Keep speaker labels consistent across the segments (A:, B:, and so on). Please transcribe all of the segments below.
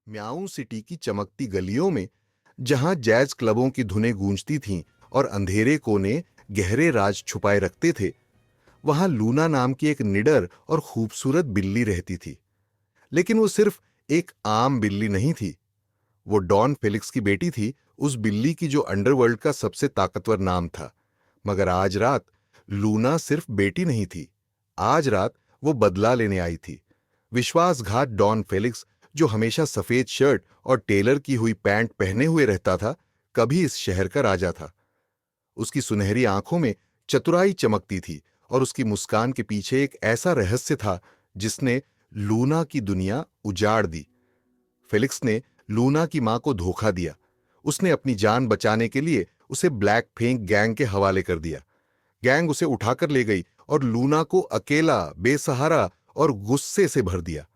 A: म्याऊ सिटी की चमकती गलियों में, जहां जैज क्लबों की धुनें गूंजती थीं और अंधेरे कोने गहरे राज छुपाए रखते थे, वहां लूना नाम की एक निडर और खूबसूरत बिल्ली रहती थी। लेकिन वो सिर्फ एक आम बिल्ली नहीं थी। वो डॉन फेलिक्स की बेटी थी, उस बिल्ली की जो अंडरवर्ल्ड का सबसे ताकतवर नाम था। मगर आज रात लूना सिर्फ बेटी नहीं थी। आज रात वो बदला लेने आई थी। विश्वासघात डॉन फेलिक्स, जो हमेशा सफेद शर्ट और टेलर की हुई पैंट पहने हुए रहता था, कभी इस शहर का राजा था। उसकी सुनहरी आंखों में चतुराई चमकती थी और उसकी मुस्कान के पीछे एक ऐसा रहस्य था जिसने लूना की दुनिया उजाड़ दी। फेलिक्स ने लूना की मां को धोखा दिया। उसने अपनी जान बचाने के लिए उसे ब्लैक फेंक गैंग के हवाले कर दिया। गैंग उसे उठाकर ले गई और लूना को अकेला, बेसहारा और गुस्से से भर दिया।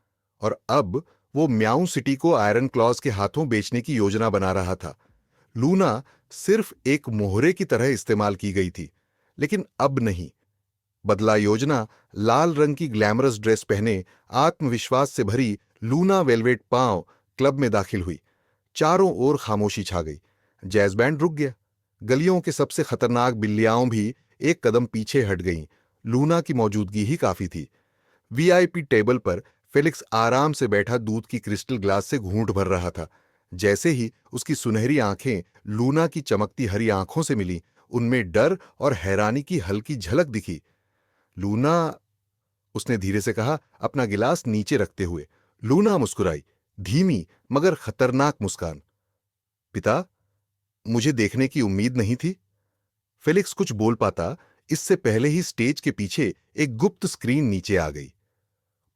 A: और अब वो म्याऊ सिटी को आयरन क्लॉज के हाथों बेचने की योजना बना रहा था। लूना सिर्फ एक मोहरे की तरह इस्तेमाल की गई थी, लेकिन अब नहीं। बदला योजना लाल रंग की ग्लैमरस ड्रेस पहने, आत्मविश्वास से भरी लूना वेलवेट पांव क्लब में दाखिल हुई। चारों ओर खामोशी छा गई। जैज बैंड रुक गया। गलियों के सबसे खतरनाक बिल्लियाओं भी एक कदम पीछे हट गईं। लूना की मौजूदगी ही काफी थी। वीआईपी टेबल पर फेलिक्स आराम से बैठा दूध की क्रिस्टल ग्लास से घूंट भर रहा था। जैसे ही उसकी सुनहरी आंखें लूना की चमकती हरी आंखों से मिली, उनमें डर और हैरानी की हल्की झलक दिखी। लूना, उसने धीरे से कहा, अपना गिलास नीचे रखते हुए। लूना मुस्कुराई, धीमी मगर खतरनाक मुस्कान। पिता, मुझे देखने की उम्मीद नहीं थी। फेलिक्स कुछ बोल पाता, इससे पहले ही स्टेज के पीछे एक गुप्त स्क्रीन नीचे आ गई।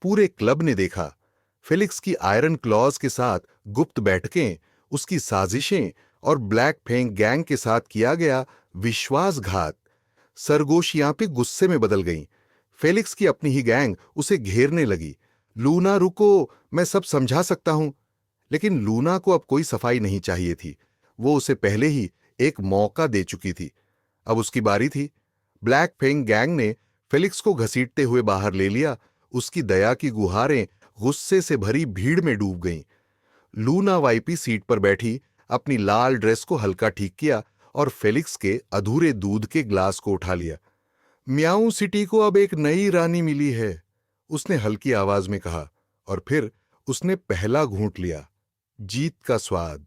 A: पूरे क्लब ने देखा फेलिक्स की आयरन क्लॉज के साथ गुप्त बैठकें, उसकी साजिशें और ब्लैक फेंग गैंग के साथ किया गया विश्वासघात। सरगोशियां पे गुस्से में बदल गईं। फेलिक्स की अपनी ही गैंग उसे घेरने लगी। लूना रुको, मैं सब समझा सकता हूं। लेकिन लूना को अब कोई सफाई नहीं चाहिए थी। वो उसे पहले ही एक मौका दे चुकी थी। अब उसकी बारी थी। ब्लैक फेंग गैंग ने फेलिक्स को घसीटते हुए बाहर ले लिया। उसकी दया की गुहारें गुस्से से भरी भीड़ में डूब गईं। लूना वाइपी सीट पर बैठी अपनी लाल ड्रेस को हल्का ठीक किया और फेलिक्स के अधूरे दूध के ग्लास को उठा लिया। म्याऊ सिटी को अब एक नई रानी मिली है, उसने हल्की आवाज में कहा। और फिर उसने पहला घूंट लिया। जीत का स्वाद।